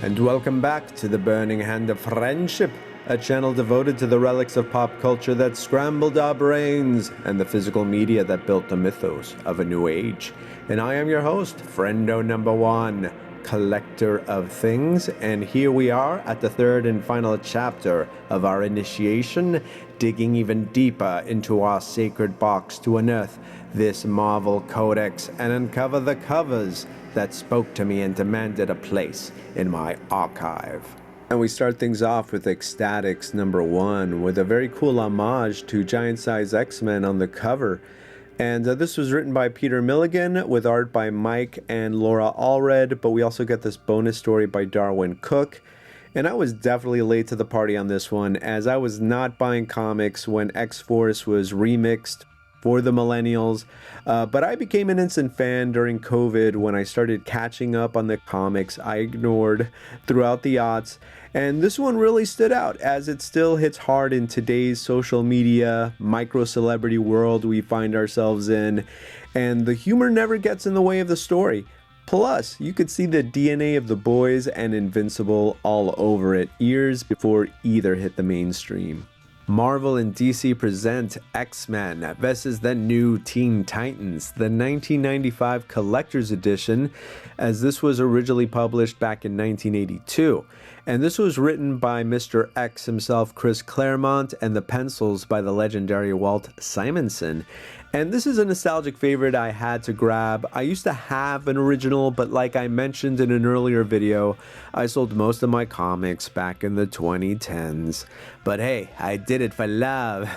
and welcome back to the Burning Hand of Friendship, a channel devoted to the relics of pop culture that scrambled our brains and the physical media that built the mythos of a new age. And I am your host, Friendo Number One, collector of things, and here we are at the third and final chapter of our initiation, digging even deeper into our sacred box to unearth this Marvel Codex and uncover the covers that spoke to me and demanded a place in my archive. And we start things off with Ecstatics number 1 with a very cool homage to Giant Size X-Men on the cover. And this was written by Peter Milligan with art by Mike and Laura Allred, but we also get this bonus story by Darwin Cook. And I was definitely late to the party on this one, as I was not buying comics when X-Force was remixed for the millennials, but I became an instant fan during COVID when I started catching up on the comics I ignored throughout the aughts, and this one really stood out as it still hits hard in today's social media, micro-celebrity world we find ourselves in, and the humor never gets in the way of the story. Plus, you could see the DNA of the boys and Invincible all over it years before either hit the mainstream. Marvel and DC present X-Men vs. the New Teen Titans, the 1995 Collector's Edition, as this was originally published back in 1982. And this was written by Mr. X himself, Chris Claremont, and the pencils by the legendary Walt Simonson. And this is a nostalgic favorite I had to grab. I used to have an original, but like I mentioned in an earlier video, I sold most of my comics back in the 2010s. But hey, I did it for love.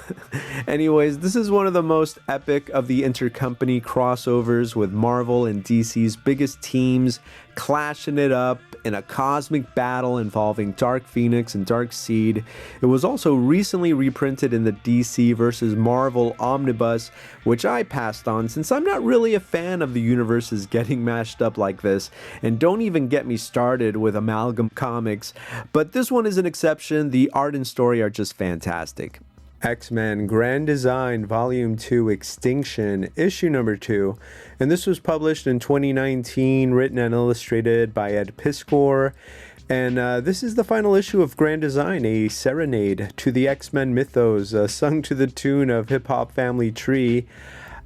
Anyways, this is one of the most epic of the intercompany crossovers with Marvel and DC's biggest teams clashing it up in a cosmic battle involving Dark Phoenix and Darkseid. It was also recently reprinted in the DC vs. Marvel Omnibus, which I passed on since I'm not really a fan of the universes getting mashed up like this, and don't even get me started with amalgam comics, but this one is an exception. The art and story are just fantastic. X-Men Grand Design Volume 2 Extinction, issue number 2, and this was published in 2019, written and illustrated by Ed Piskor, and this is the final issue of Grand Design, a serenade to the X-Men mythos, sung to the tune of Hip Hop Family Tree,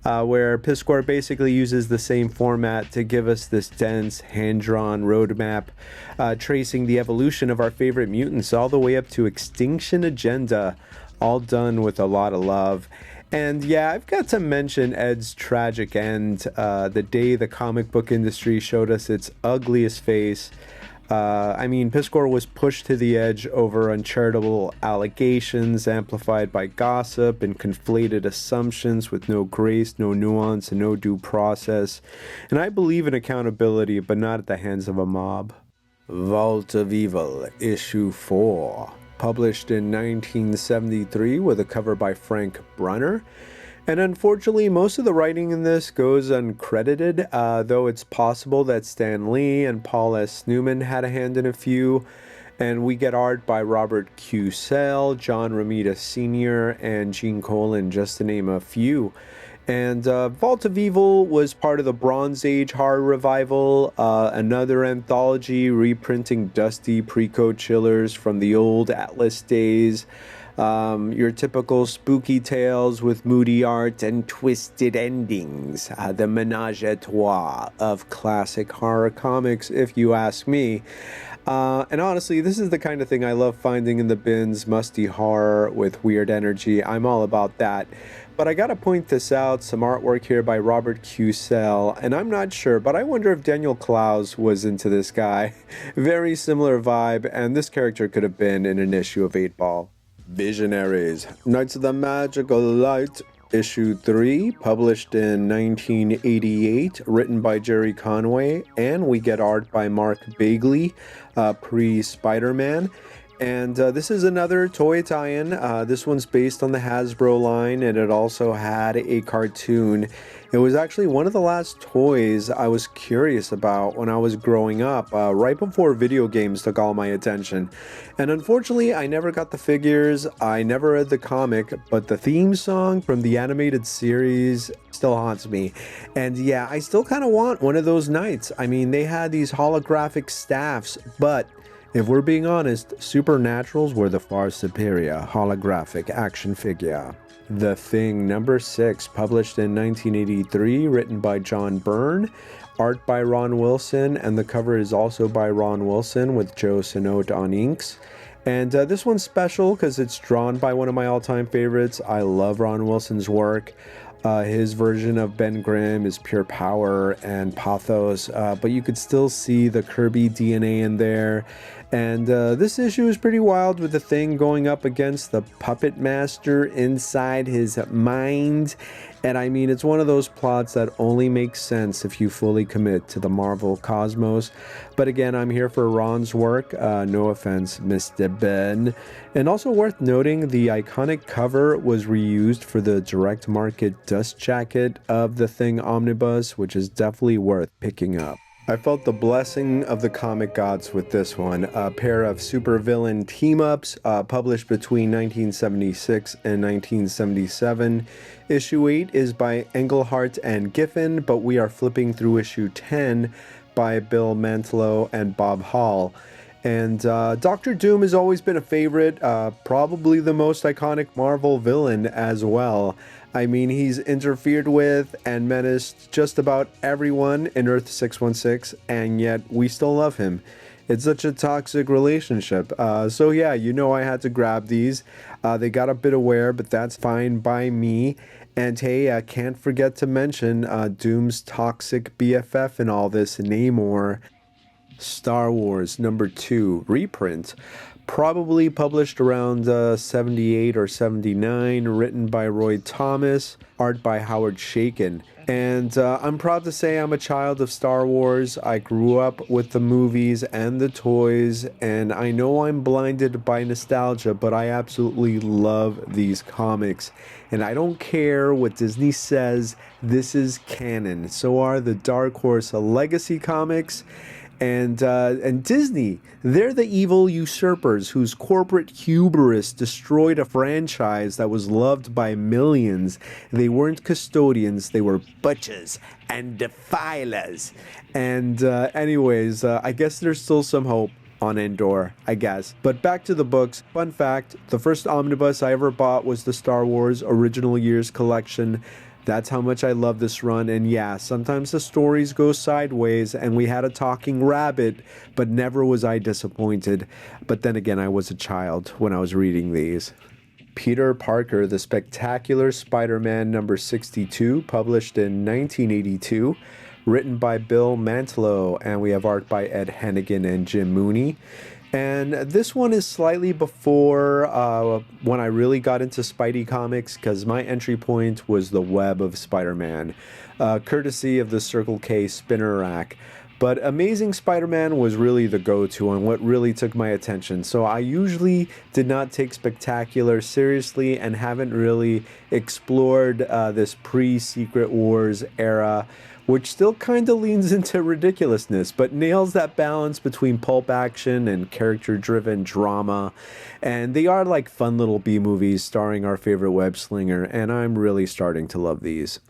where Piskor basically uses the same format to give us this dense, hand-drawn roadmap, tracing the evolution of our favorite mutants all the way up to Extinction Agenda, all done with a lot of love. And yeah, I've got to mention Ed's tragic end, the day the comic book industry showed us its ugliest face. I mean, Piskor was pushed to the edge over uncharitable allegations amplified by gossip and conflated assumptions with no grace, no nuance, and no due process. And I believe in accountability, but not at the hands of a mob. Vault of Evil, issue 4. Published in 1973 with a cover by Frank Brunner. And unfortunately, most of the writing in this goes uncredited, though it's possible that Stan Lee and Paul S. Newman had a hand in a few. And we get art by Robert Q. Sell, John Romita Sr., and Gene Colan, just to name a few. And Vault of Evil was part of the Bronze Age horror revival, another anthology reprinting dusty pre-code chillers from the old Atlas days. Your typical spooky tales with moody art and twisted endings. The menage a trois of classic horror comics, if you ask me. And honestly, this is the kind of thing I love finding in the bins, musty horror with weird energy. I'm all about that. But I gotta point this out, some artwork here by Robert Q. Sell, and I'm not sure, but I wonder if Daniel Clowes was into this guy. Very similar vibe, and this character could have been in an issue of 8-Ball. Visionaries, Knights of the Magical Light, issue 3, published in 1988, written by Jerry Conway, and we get art by Mark Bagley, pre-Spider-Man. And this is another toy tie-in. This one's based on the Hasbro line, and it also had a cartoon. It was actually one of the last toys I was curious about when I was growing up, right before video games took all my attention. And unfortunately, I never got the figures, I never read the comic, but the theme song from the animated series still haunts me. And yeah, I still kind of want one of those knights. I mean, they had these holographic staffs, but if we're being honest, Supernaturals were the far superior holographic action figure. The Thing number 6, published in 1983, written by John Byrne, art by Ron Wilson, and the cover is also by Ron Wilson with Joe Sinote on inks. And this one's special because it's drawn by one of my all-time favorites. I love Ron Wilson's work. His version of Ben Grimm is pure power and pathos, but you could still see the Kirby DNA in there. And this issue is pretty wild, with the Thing going up against the puppet master inside his mind. And I mean, it's one of those plots that only makes sense if you fully commit to the Marvel cosmos. But again, I'm here for Ron's work. No offense, Mr. Ben. And also worth noting, the iconic cover was reused for the direct market dust jacket of the Thing Omnibus, which is definitely worth picking up. I felt the blessing of the comic gods with this one. A pair of supervillain team-ups published between 1976 and 1977. Issue 8 is by Englehart and Giffen, but we are flipping through issue 10 by Bill Mantlo and Bob Hall. And Doctor Doom has always been a favorite, probably the most iconic Marvel villain as well. I mean, he's interfered with and menaced just about everyone in Earth 616, and yet we still love him. It's such a toxic relationship. So yeah, you know I had to grab these. They got a bit of wear, but that's fine by me. And hey, I can't forget to mention Doom's toxic BFF in all this, Namor. Star Wars number 2 reprint, probably published around 78 or 79, written by Roy Thomas, art by Howard Chaykin. And I'm proud to say I'm a child of Star Wars. I grew up with the movies and the toys, and I know I'm blinded by nostalgia, but I absolutely love these comics. And I don't care what Disney says, this is canon. So are the Dark Horse Legacy comics. And Disney, they're the evil usurpers whose corporate hubris destroyed a franchise that was loved by millions. They weren't custodians, they were butchers and defilers. And anyways, I guess there's still some hope on Endor, I guess. But back to the books. Fun fact, the first omnibus I ever bought was the Star Wars Original Years collection. That's how much I love this run, and yeah, sometimes the stories go sideways, and we had a talking rabbit, but never was I disappointed. But then again, I was a child when I was reading these. Peter Parker, The Spectacular Spider-Man number 62, published in 1982, written by Bill Mantlo, and we have art by Ed Hennigan and Jim Mooney. And this one is slightly before when I really got into Spidey comics, because my entry point was the Web of Spider-Man, courtesy of the Circle K spinner rack. But Amazing Spider-Man was really the go-to and what really took my attention. So I usually did not take Spectacular seriously and haven't really explored this pre-Secret Wars era, which still kind of leans into ridiculousness, but nails that balance between pulp action and character-driven drama. And they are like fun little B-movies starring our favorite web slinger, and I'm really starting to love these.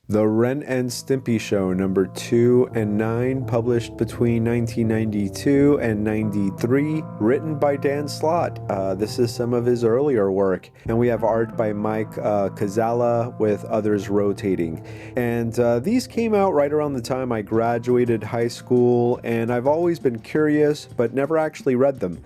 The Ren and Stimpy Show number 2 and 9, published between 1992 and 93, written by Dan Slott. This is some of his earlier work, and we have art by Mike Kazala with others rotating. And these came out right around the time I graduated high school, and I've always been curious but never actually read them.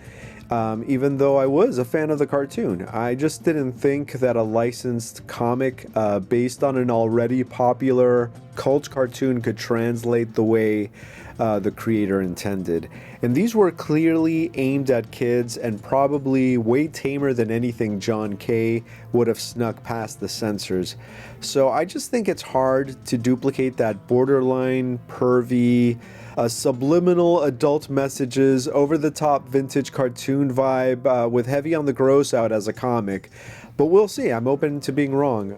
Even though I was a fan of the cartoon. I just didn't think that a licensed comic based on an already popular cult cartoon could translate the way the creator intended. And these were clearly aimed at kids and probably way tamer than anything John Kay would have snuck past the censors. So I just think it's hard to duplicate that borderline, pervy, subliminal adult messages, over-the-top vintage cartoon vibe with heavy on the gross out as a comic. But we'll see. I'm open to being wrong.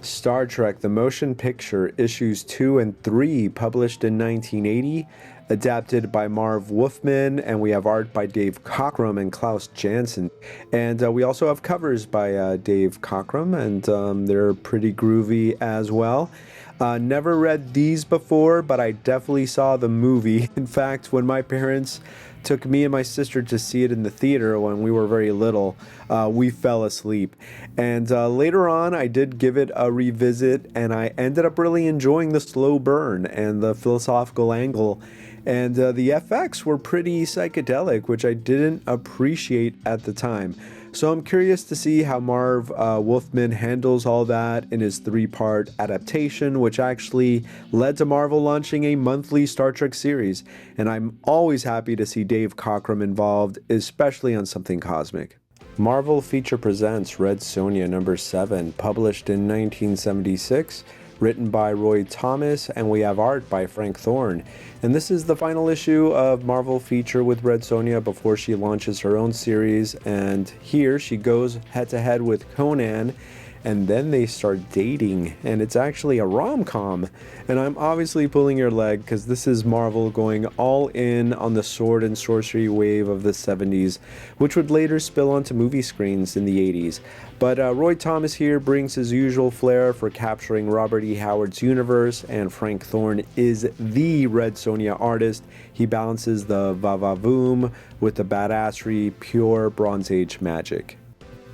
Star Trek The Motion Picture Issues 2 and 3, published in 1980, adapted by Marv Wolfman, and we have art by Dave Cockrum and Klaus Janson. And we also have covers by Dave Cockrum, and they're pretty groovy as well. Never read these before, but I definitely saw the movie. In fact, when my parents took me and my sister to see it in the theater when we were very little, we fell asleep. And later on, I did give it a revisit, and I ended up really enjoying the slow burn and the philosophical angle. And the FX were pretty psychedelic, which I didn't appreciate at the time. So I'm curious to see how Marv Wolfman handles all that in his 3-part adaptation, which actually led to Marvel launching a monthly Star Trek series. And I'm always happy to see Dave Cockrum involved, especially on something cosmic. Marvel Feature Presents Red Sonja number 7, published in 1976. Written by Roy Thomas, and we have art by Frank Thorne. And this is the final issue of Marvel Feature with Red Sonja before she launches her own series, and here she goes head-to-head with Conan, and then they start dating, and it's actually a rom-com. And I'm obviously pulling your leg because this is Marvel going all in on the sword and sorcery wave of the 70s, which would later spill onto movie screens in the 80s. But Roy Thomas here brings his usual flair for capturing Robert E. Howard's universe, and Frank Thorne is the Red Sonja artist. He balances the va-va-voom with the badassery, pure Bronze Age magic.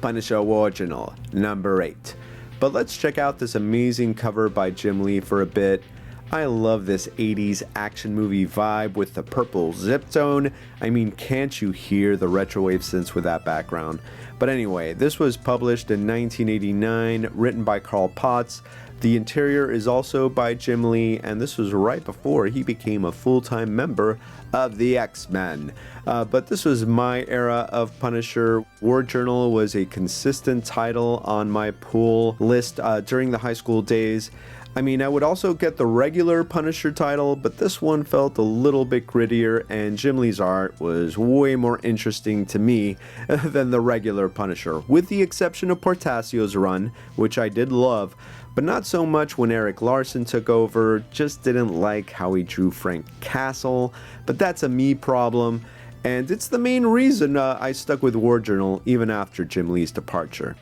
Punisher Original, number 8. But let's check out this amazing cover by Jim Lee for a bit. I love this 80s action movie vibe with the purple zip tone. I mean, can't you hear the retrowave synths with that background? But anyway, this was published in 1989, written by Carl Potts. The interior is also by Jim Lee, and this was right before he became a full-time member of the X-Men. But this was my era of Punisher. War Journal was a consistent title on my pull list during the high school days. I mean, I would also get the regular Punisher title, but this one felt a little bit grittier, and Jim Lee's art was way more interesting to me than the regular Punisher, with the exception of Portassio's run, which I did love, but not so much when Eric Larson took over. Just didn't like how he drew Frank Castle, but that's a me problem, and it's the main reason I stuck with War Journal even after Jim Lee's departure.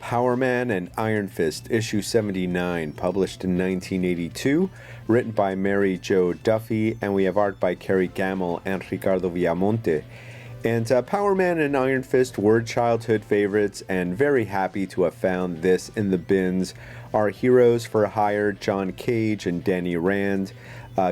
Power Man and Iron Fist, issue 79, published in 1982, written by Mary Jo Duffy, and we have art by Kerry Gamble and Ricardo Villamonte. And Power Man and Iron Fist were childhood favorites, and very happy to have found this in the bins. Our heroes for hire, John Cage and Danny Rand,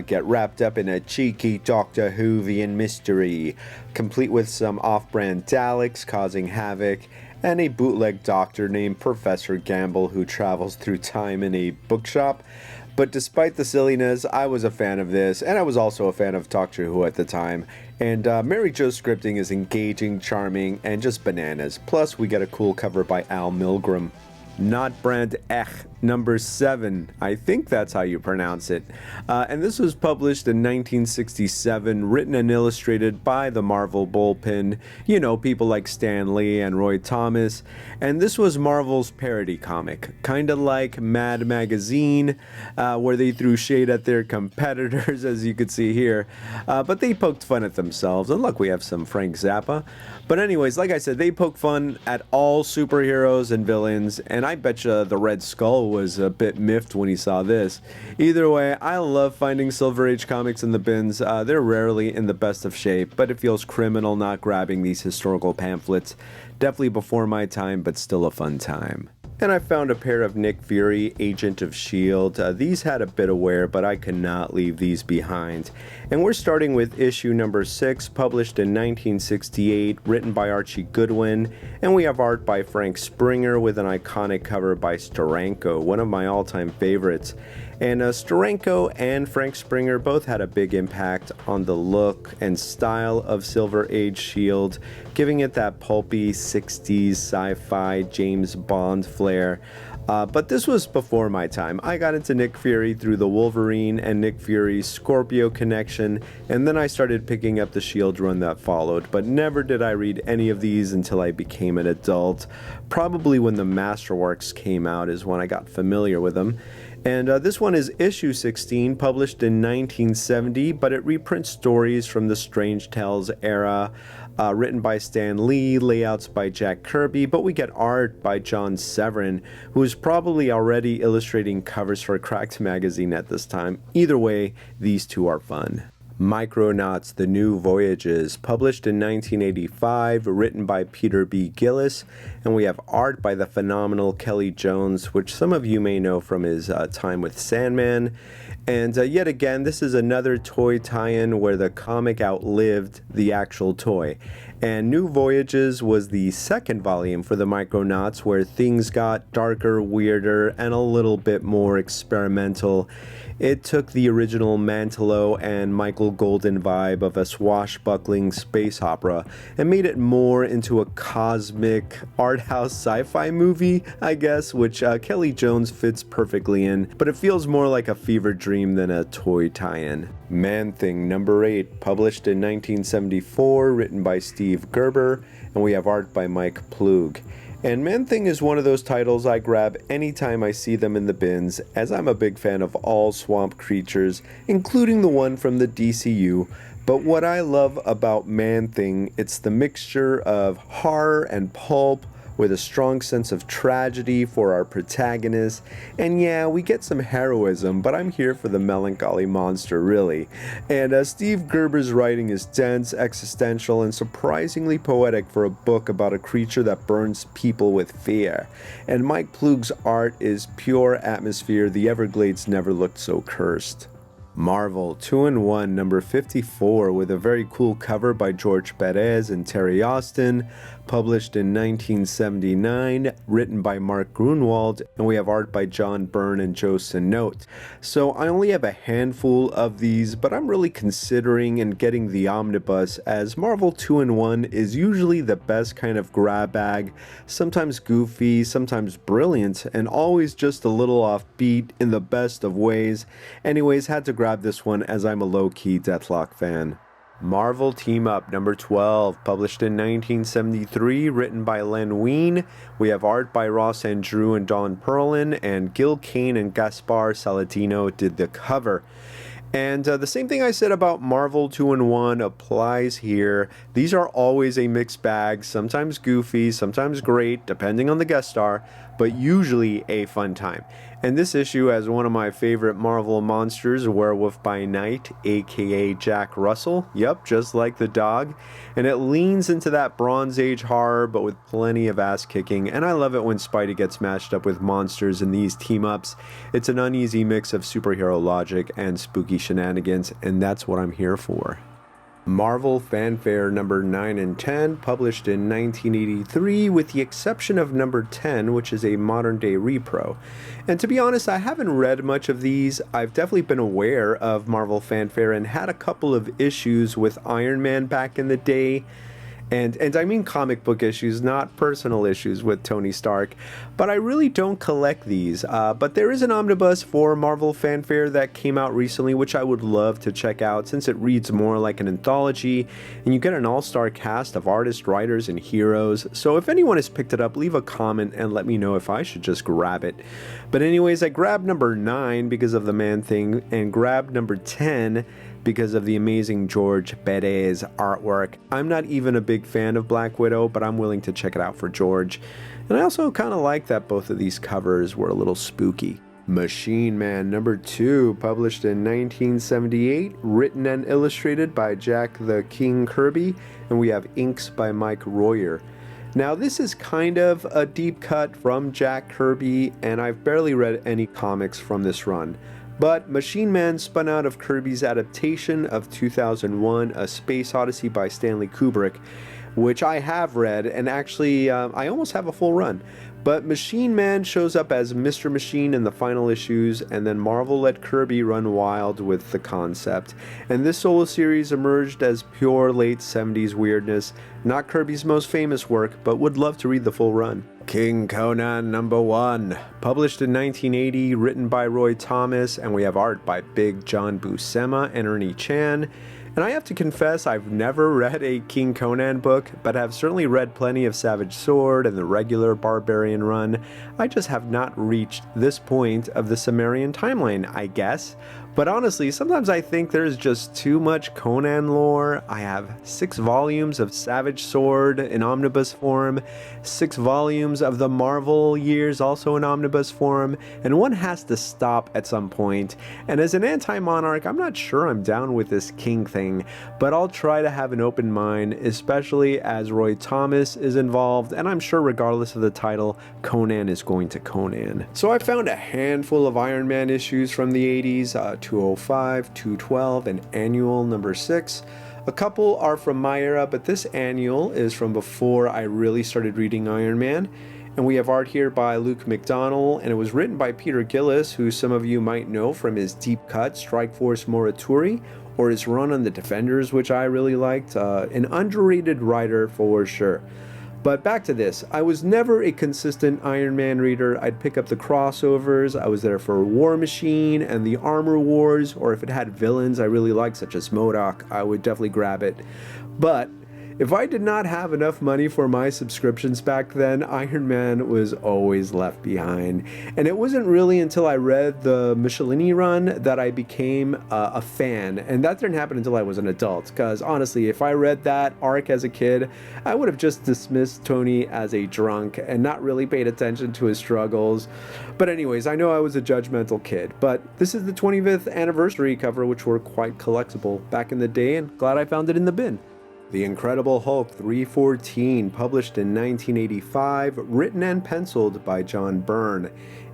get wrapped up in a cheeky Doctor Whovian mystery, complete with some off-brand Daleks causing havoc, and a bootleg doctor named Professor Gamble who travels through time in a bookshop. But despite the silliness, I was a fan of this, and I was also a fan of Doctor Who at the time. And Mary Jo's scripting is engaging, charming, and just bananas. Plus, we get a cool cover by Al Milgrom. Not Brand Ech, number 7. I think that's how you pronounce it. And this was published in 1967, written and illustrated by the Marvel Bullpen. You know, people like Stan Lee and Roy Thomas. And this was Marvel's parody comic, kind of like Mad Magazine, where they threw shade at their competitors, as you could see here. But they poked fun at themselves. And look, we have some Frank Zappa. But anyways, like I said, they poke fun at all superheroes and villains, and I betcha the Red Skull was a bit miffed when he saw this. Either way, I love finding Silver Age comics in the bins. They're rarely in the best of shape, but it feels criminal not grabbing these historical pamphlets. Definitely before my time, but still a fun time. And I found a pair of Nick Fury, Agent of S.H.I.E.L.D. These had a bit of wear, but I could not leave these behind. And we're starting with issue number 6, published in 1968, written by Archie Goodwin. And we have art by Frank Springer with an iconic cover by Steranko, one of my all-time favorites. And Steranko and Frank Springer both had a big impact on the look and style of Silver Age Shield, giving it that pulpy 60s sci-fi James Bond flair. But this was before my time. I got into Nick Fury through the Wolverine and Nick Fury's Scorpio connection, and then I started picking up the Shield run that followed, but never did I read any of these until I became an adult. Probably when the Masterworks came out is when I got familiar with them. And this one is issue 16, published in 1970, but it reprints stories from the Strange Tales era, written by Stan Lee, layouts by Jack Kirby, but we get art by John Severin, who is probably already illustrating covers for Cracked magazine at this time. Either way, these two are fun. Micronauts: The New Voyages, published in 1985, written by Peter B. Gillis, and we have art by the phenomenal Kelly Jones, which some of you may know from his time with Sandman. And yet again, this is another toy tie-in where the comic outlived the actual toy. And New Voyages was the second volume for the Micronauts, where things got darker, weirder, and a little bit more experimental. It took the original Mantelo and Michael Golden vibe of a swashbuckling space opera and made it more into a cosmic art house sci-fi movie, I guess, which Kelly Jones fits perfectly in, but it feels more like a fever dream than a toy tie-in. Man-Thing number 8, published in 1974, written by Steve Gerber, and we have art by Mike Plug. And Man-Thing is one of those titles I grab anytime I see them in the bins, as I'm a big fan of all swamp creatures, including the one from the DCU. But what I love about Man-Thing, it's the mixture of horror and pulp, with a strong sense of tragedy for our protagonist. And yeah, we get some heroism, but I'm here for the melancholy monster, really. And Steve Gerber's writing is dense, existential, and surprisingly poetic for a book about a creature that burns people with fear. And Mike Plug's art is pure atmosphere. The Everglades never looked so cursed. Marvel 2-in-1 number 54, with a very cool cover by George Perez and Terry Austin, published in 1979, written by Mark Grunwald, and we have art by John Byrne and Joe Sinote. So I only have a handful of these, but I'm really considering and getting the omnibus, as Marvel 2-in-1 is usually the best kind of grab bag, sometimes goofy, sometimes brilliant, and always just a little offbeat in the best of ways. Anyways, had to grab this one as I'm a low-key Deathlock fan. Marvel Team Up number 12, published in 1973, written by Len Wein. We have art by Ross Andrew and Don Perlin, and Gil Kane and Gaspar Saladino did the cover. And the same thing I said about Marvel 2-in-1 applies here. These are always a mixed bag, sometimes goofy, sometimes great, depending on the guest star, but usually a fun time. And this issue has one of my favorite Marvel monsters, Werewolf by Night, aka Jack Russell. Yep, just like the dog. And it leans into that Bronze Age horror, but with plenty of ass kicking. And I love it when Spidey gets matched up with monsters in these team-ups. It's an uneasy mix of superhero logic and spooky shenanigans, and that's what I'm here for. Marvel Fanfare number 9 and 10, published in 1983, with the exception of number 10, which is a modern-day repro. And to be honest, I haven't read much of these. I've definitely been aware of Marvel Fanfare and had a couple of issues with Iron Man back in the day. And I mean comic book issues, not personal issues with Tony Stark. But I really don't collect these. But there is an omnibus for Marvel Fanfare that came out recently, which I would love to check out, since it reads more like an anthology, and you get an all-star cast of artists, writers, and heroes. So if anyone has picked it up, leave a comment and let me know if I should just grab it. But anyways, I grabbed number 9 because of the Man-Thing, and grabbed number 10 because of the amazing George Perez artwork. I'm not even a big fan of Black Widow, but I'm willing to check it out for George. And I also kind of like that both of these covers were a little spooky. Machine Man number 2, published in 1978, written and illustrated by Jack the King Kirby, and we have inks by Mike Royer. Now this is kind of a deep cut from Jack Kirby, and I've barely read any comics from this run. But Machine Man spun out of Kirby's adaptation of 2001, A Space Odyssey by Stanley Kubrick, which I have read, and actually I almost have a full run. But Machine Man shows up as Mr. Machine in the final issues, and then Marvel let Kirby run wild with the concept. And this solo series emerged as pure late 70s weirdness, not Kirby's most famous work, but would love to read the full run. King Conan #1, published in 1980, written by Roy Thomas, and we have art by Big John Buscema and Ernie Chan. And I have to confess, I've never read a King Conan book, but have certainly read plenty of Savage Sword and the regular Barbarian run. I just have not reached this point of the Sumerian timeline, I guess. But honestly, sometimes I think there's just too much Conan lore. I have 6 volumes of Savage Sword in omnibus form, 6 volumes of the Marvel years also in omnibus form, and one has to stop at some point. And as an anti-monarch, I'm not sure I'm down with this king thing, but I'll try to have an open mind, especially as Roy Thomas is involved, and I'm sure regardless of the title, Conan is going to Conan. So I found a handful of Iron Man issues from the 80s, 205, 212, and annual number 6. A couple are from my era, but this annual is from before I really started reading Iron Man. And we have art here by Luke McDonnell, and it was written by Peter Gillis, who some of you might know from his deep cut Strike Force Morituri, or his run on the Defenders, which I really liked. An underrated writer for sure. But back to this, I was never a consistent Iron Man reader. I'd pick up the crossovers, I was there for War Machine and the Armor Wars, or if it had villains I really liked, such as MODOK, I would definitely grab it. But if I did not have enough money for my subscriptions back then, Iron Man was always left behind. And it wasn't really until I read the Michelini run that I became a fan. And that didn't happen until I was an adult, because honestly, if I read that arc as a kid, I would have just dismissed Tony as a drunk and not really paid attention to his struggles. But anyways, I know I was a judgmental kid, but this is the 25th anniversary cover, which were quite collectible back in the day, and glad I found it in the bin. The Incredible Hulk 314, published in 1985, written and penciled by John Byrne.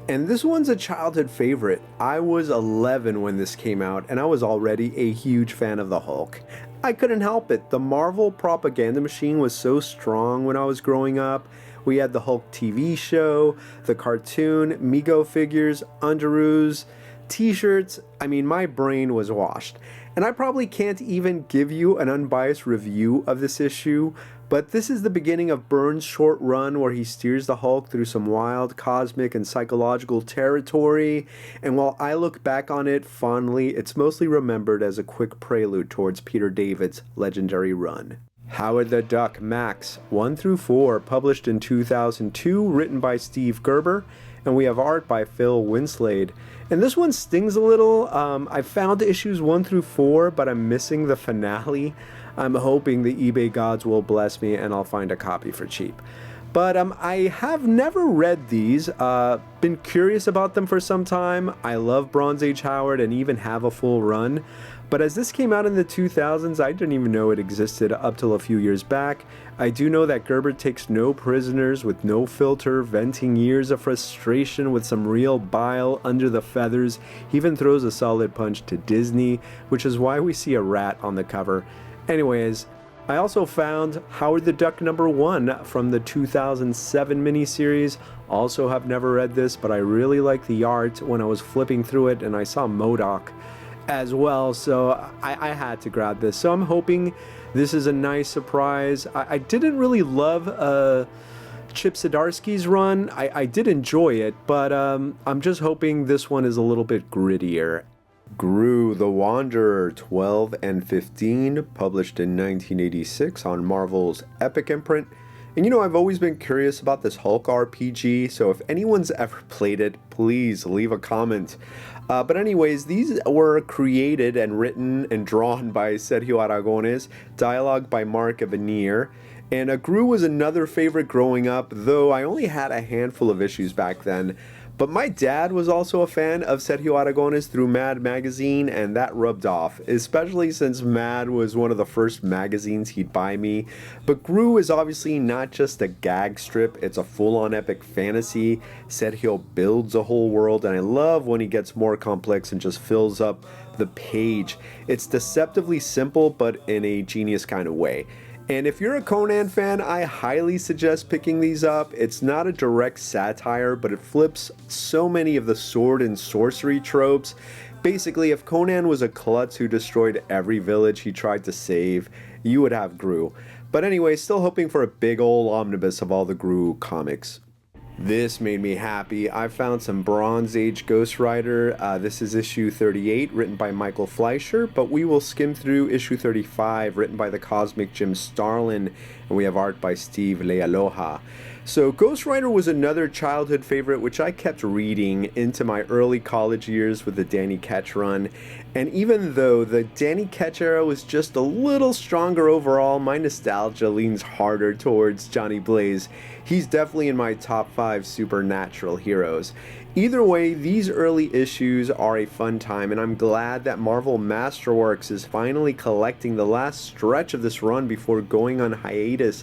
And this one's a childhood favorite. I was 11 when this came out, and I was already a huge fan of the Hulk. I couldn't help it. The Marvel propaganda machine was so strong when I was growing up. We had the Hulk TV show, the cartoon, Mego figures, underoos, t-shirts. I mean, my brain was washed. And I probably can't even give you an unbiased review of this issue, but this is the beginning of Byrne's short run where he steers the Hulk through some wild cosmic and psychological territory, and while I look back on it fondly, it's mostly remembered as a quick prelude towards Peter David's legendary run. Howard the Duck Max 1-4, published in 2002, written by Steve Gerber, and we have art by Phil Winslade. And this one stings a little. I found issues 1-4, but I'm missing the finale. I'm hoping the eBay gods will bless me and I'll find a copy for cheap. But I have never read these, been curious about them for some time. I love Bronze Age Howard and even have a full run. But as this came out in the 2000s, I didn't even know it existed up till a few years back. I do know that Gerber takes no prisoners with no filter, venting years of frustration with some real bile under the feathers. He even throws a solid punch to Disney, which is why we see a rat on the cover. Anyways, I also found Howard the Duck #1 from the 2007 miniseries. Also have never read this, but I really like the art when I was flipping through it and I saw MODOK as well, so I had to grab this. So I'm hoping this is a nice surprise. I didn't really love Chip Zdarsky's run. I did enjoy it, but I'm just hoping this one is a little bit grittier. Gru the Wanderer 12 and 15, published in 1986 on Marvel's Epic imprint. And you know, I've always been curious about this Hulk RPG, so if anyone's ever played it, please leave a comment. But anyways, these were created and written and drawn by Sergio Aragones, dialogue by Mark Evanier, and Gru was another favorite growing up, though I only had a handful of issues back then. But my dad was also a fan of Sergio Aragones through Mad magazine, and that rubbed off, especially since Mad was one of the first magazines he'd buy me. But Gru is obviously not just a gag strip, it's a full-on epic fantasy. Sergio builds a whole world, and I love when he gets more complex and just fills up the page. It's deceptively simple, but in a genius kind of way. And if you're a Conan fan, I highly suggest picking these up. It's not a direct satire, but it flips so many of the sword and sorcery tropes. Basically, if Conan was a klutz who destroyed every village he tried to save, you would have Gru. But anyway, still hoping for a big ol' omnibus of all the Gru comics. This made me happy. I found some Bronze Age Ghost Rider. This is issue 38, written by Michael Fleischer, but we will skim through issue 35, written by the cosmic Jim Starlin, and we have art by Steve Lealoha. So Ghost Rider was another childhood favorite which I kept reading into my early college years with the Danny Ketch run. And even though the Danny Ketch era was just a little stronger overall, my nostalgia leans harder towards Johnny Blaze. He's definitely in my top 5 supernatural heroes. Either way, these early issues are a fun time, and I'm glad that Marvel Masterworks is finally collecting the last stretch of this run before going on hiatus.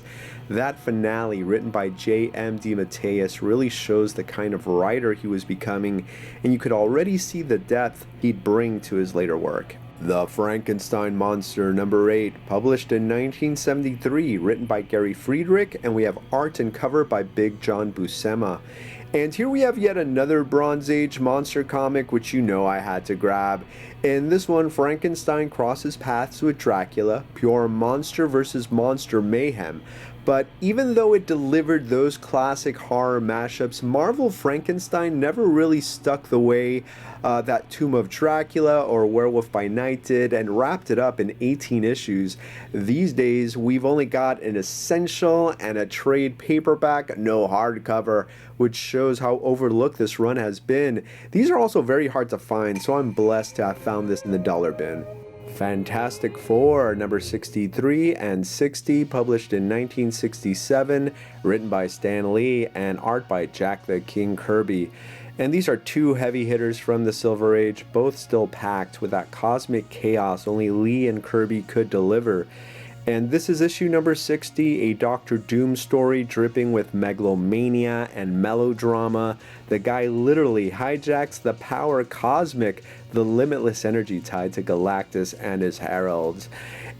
That finale, written by J.M. DeMatteis, really shows the kind of writer he was becoming, and you could already see the depth he'd bring to his later work. The Frankenstein Monster number 8, published in 1973, written by Gary Friedrich, and we have art and cover by Big John Buscema. And here we have yet another Bronze Age monster comic, which you know I had to grab. In this one, Frankenstein crosses paths with Dracula, pure monster versus monster mayhem. But even though it delivered those classic horror mashups, Marvel Frankenstein never really stuck the way that Tomb of Dracula or Werewolf by Night did, and wrapped it up in 18 issues. These days, we've only got an essential and a trade paperback, no hardcover, which shows how overlooked this run has been. These are also very hard to find, so I'm blessed to have found this in the dollar bin. Fantastic Four, number 63 and 60, published in 1967, written by Stan Lee and art by Jack the King Kirby. And these are two heavy hitters from the Silver Age, both still packed with that cosmic chaos only Lee and Kirby could deliver. And this is issue number 60, a Doctor Doom story dripping with megalomania and melodrama. The guy literally hijacks the power cosmic, the limitless energy tied to Galactus and his heralds.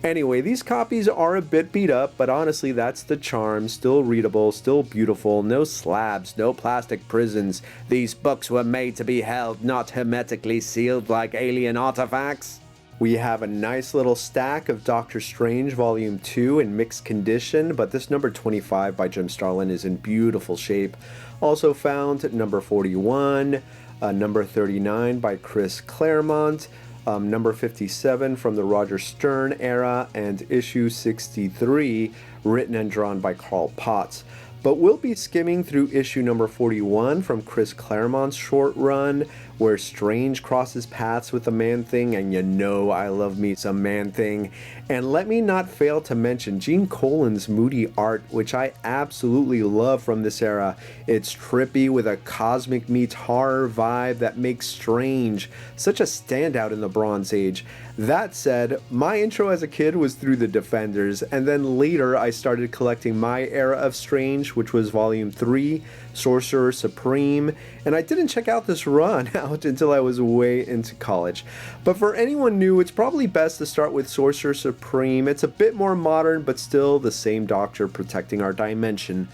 Anyway, these copies are a bit beat up, but honestly that's the charm. Still readable, still beautiful, no slabs, no plastic prisons. These books were made to be held, not hermetically sealed like alien artifacts. We have a nice little stack of Doctor Strange Volume 2 in mixed condition, but this number 25 by Jim Starlin is in beautiful shape. Also found number 41, number 39 by Chris Claremont, number 57 from the Roger Stern era, and issue 63 written and drawn by Carl Potts. But we'll be skimming through issue number 41 from Chris Claremont's short run, where Strange crosses paths with the Man-Thing, and you know I love me some Man-Thing. And let me not fail to mention Gene Colan's moody art, which I absolutely love from this era. It's trippy with a cosmic meets horror vibe that makes Strange such a standout in the Bronze Age. That said, my intro as a kid was through the Defenders, and then later I started collecting my era of Strange, which was Volume 3, Sorcerer Supreme, and I didn't check out this run out until I was way into college. But for anyone new, it's probably best to start with Sorcerer Supreme. It's a bit more modern, but still the same Doctor protecting our dimension.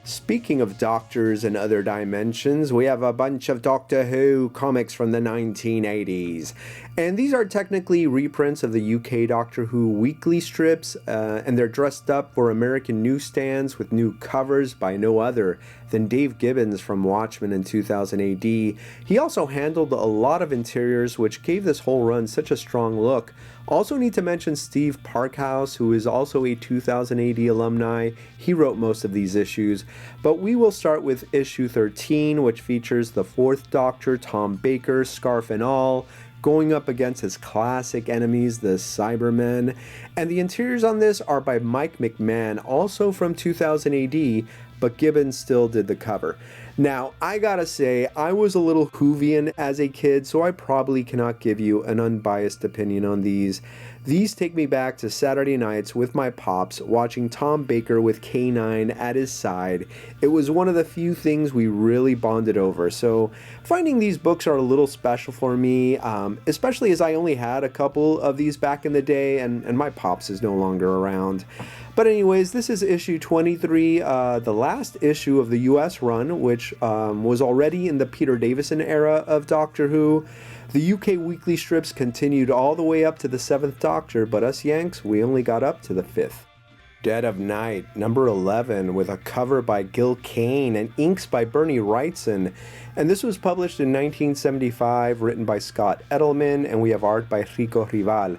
Speaking of doctors and other dimensions, we have a bunch of Doctor Who comics from the 1980s. And these are technically reprints of the UK Doctor Who weekly strips, and they're dressed up for American newsstands with new covers by no other than Dave Gibbons from Watchmen in 2000 AD. He also handled a lot of interiors, which gave this whole run such a strong look. Also need to mention Steve Parkhouse, who is also a 2000 AD alumni. He wrote most of these issues, but we will start with issue 13, which features the 4th Doctor, Tom Baker, scarf and all, going up against his classic enemies, the Cybermen. And the interiors on this are by Mike McMahon, also from 2000 AD, but Gibbons still did the cover. Now, I gotta say, I was a little Whovian as a kid, so I probably cannot give you an unbiased opinion on these. These take me back to Saturday nights with my pops, watching Tom Baker with K9 at his side. It was one of the few things we really bonded over, so finding these books are a little special for me, especially as I only had a couple of these back in the day, and my pops is no longer around. But anyways, this is issue 23, the last issue of the US run, which was already in the Peter Davison era of Doctor Who. The UK weekly strips continued all the way up to the 7th Doctor, but us Yanks, we only got up to the 5th. Dead of Night, number 11, with a cover by Gil Kane and inks by Bernie Wrightson. And this was published in 1975, written by Scott Edelman, and we have art by Rico Rival.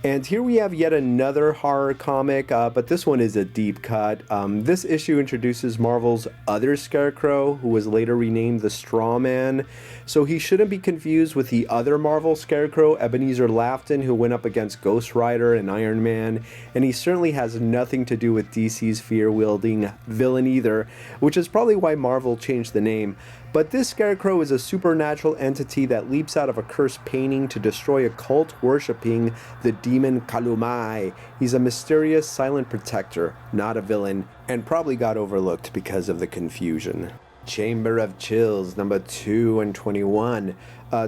And here we have yet another horror comic, but this one is a deep cut. This issue introduces Marvel's other Scarecrow, who was later renamed the Straw Man. So he shouldn't be confused with the other Marvel Scarecrow, Ebenezer Laughton, who went up against Ghost Rider and Iron Man. And he certainly has nothing to do with DC's fear-wielding villain either, which is probably why Marvel changed the name. But this Scarecrow is a supernatural entity that leaps out of a cursed painting to destroy a cult worshipping the demon Kalumai. He's a mysterious silent protector, not a villain, and probably got overlooked because of the confusion. Chamber of Chills, number 2 and 21.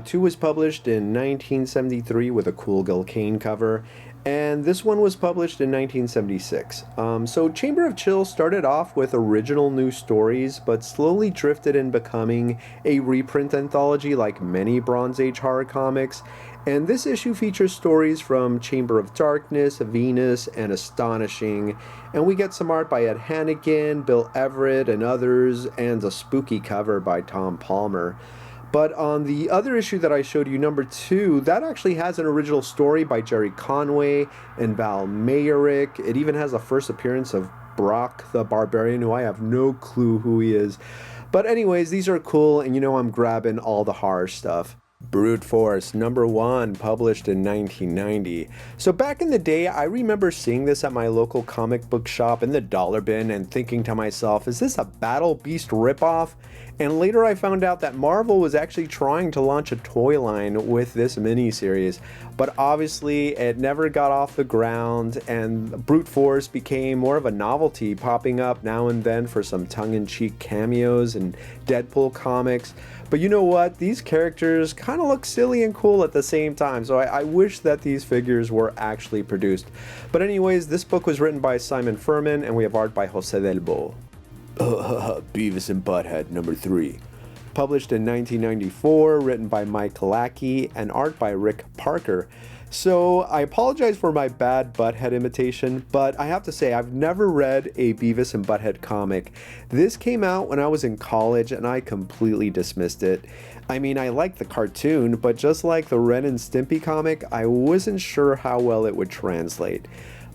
2 was published in 1973 with a cool Gil Kane cover, and this one was published in 1976. So Chamber of Chills started off with original new stories, but slowly drifted in becoming a reprint anthology like many Bronze Age horror comics. And this issue features stories from Chamber of Darkness, Venus, and Astonishing. And we get some art by Ed Hannigan, Bill Everett, and others, and a spooky cover by Tom Palmer. But on the other issue that I showed you, number 2, that actually has an original story by Jerry Conway and Val Mayerick. It even has a first appearance of Brock the Barbarian, who I have no clue who he is. But anyways, these are cool, and you know I'm grabbing all the horror stuff. Brute Force, number 1, published in 1990. So back in the day, I remember seeing this at my local comic book shop in the dollar bin and thinking to myself, is this a Battle Beast ripoff? And later I found out that Marvel was actually trying to launch a toy line with this miniseries, but obviously it never got off the ground, and Brute Force became more of a novelty, popping up now and then for some tongue-in-cheek cameos in Deadpool comics. But you know what? These characters kind of look silly and cool at the same time, so I wish that these figures were actually produced. But anyways, this book was written by Simon Furman, and we have art by Jose Del Bo. Beavis and Butthead, number 3. Published in 1994, written by Mike Lackey, and art by Rick Parker. So I apologize for my bad Butthead imitation, but I have to say I've never read a Beavis and Butthead comic. This came out when I was in college and I completely dismissed it. I mean, I liked the cartoon, but just like the Ren and Stimpy comic, I wasn't sure how well it would translate.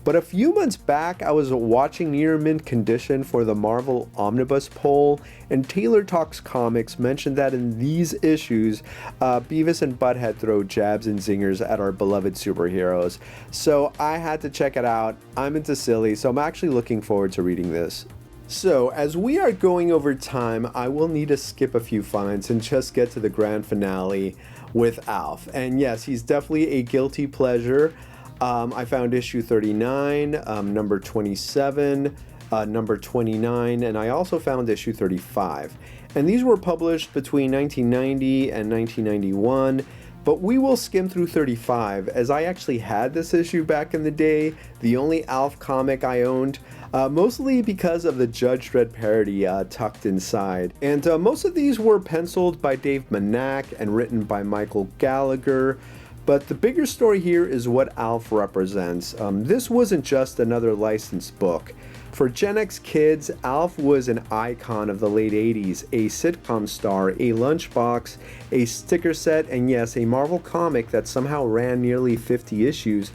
But a few months back, I was watching Near Mint Condition for the Marvel Omnibus poll, and Taylor Talks Comics mentioned that in these issues, Beavis and Butthead throw jabs and zingers at our beloved superheroes. So I had to check it out. I'm into silly, so I'm actually looking forward to reading this. So, as we are going over time, I will need to skip a few finds and just get to the grand finale with Alf. And yes, he's definitely a guilty pleasure. I found issue 39, number 27, number 29, and I also found issue 35. And these were published between 1990 and 1991, but we will skim through 35, as I actually had this issue back in the day, the only Alf comic I owned, mostly because of the Judge Dredd parody tucked inside. And most of these were penciled by Dave Manak and written by Michael Gallagher. But the bigger story here is what Alf represents. This wasn't just another licensed book. For Gen X kids, Alf was an icon of the late 80s, a sitcom star, a lunchbox, a sticker set, and yes, a Marvel comic that somehow ran nearly 50 issues.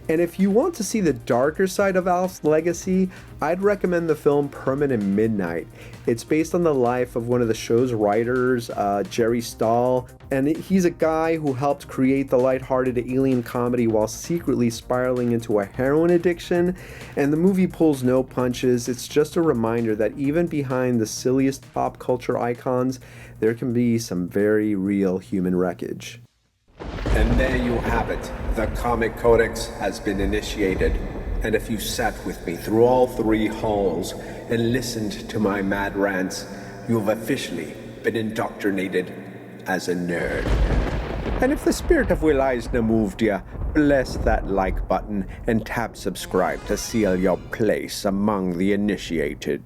And if you want to see the darker side of Alf's legacy, I'd recommend the film Permanent Midnight. It's based on the life of one of the show's writers, Jerry Stahl, and he's a guy who helped create the lighthearted alien comedy while secretly spiraling into a heroin addiction, and the movie pulls no punches punches, it's just a reminder that even behind the silliest pop culture icons, there can be some very real human wreckage. And there you have it. The Comic Codex has been initiated. And if you sat with me through all 3 halls and listened to my mad rants, you've officially been indoctrinated as a nerd. And if the spirit of Will Eisner moved you, bless that like button and tap subscribe to seal your place among the initiated.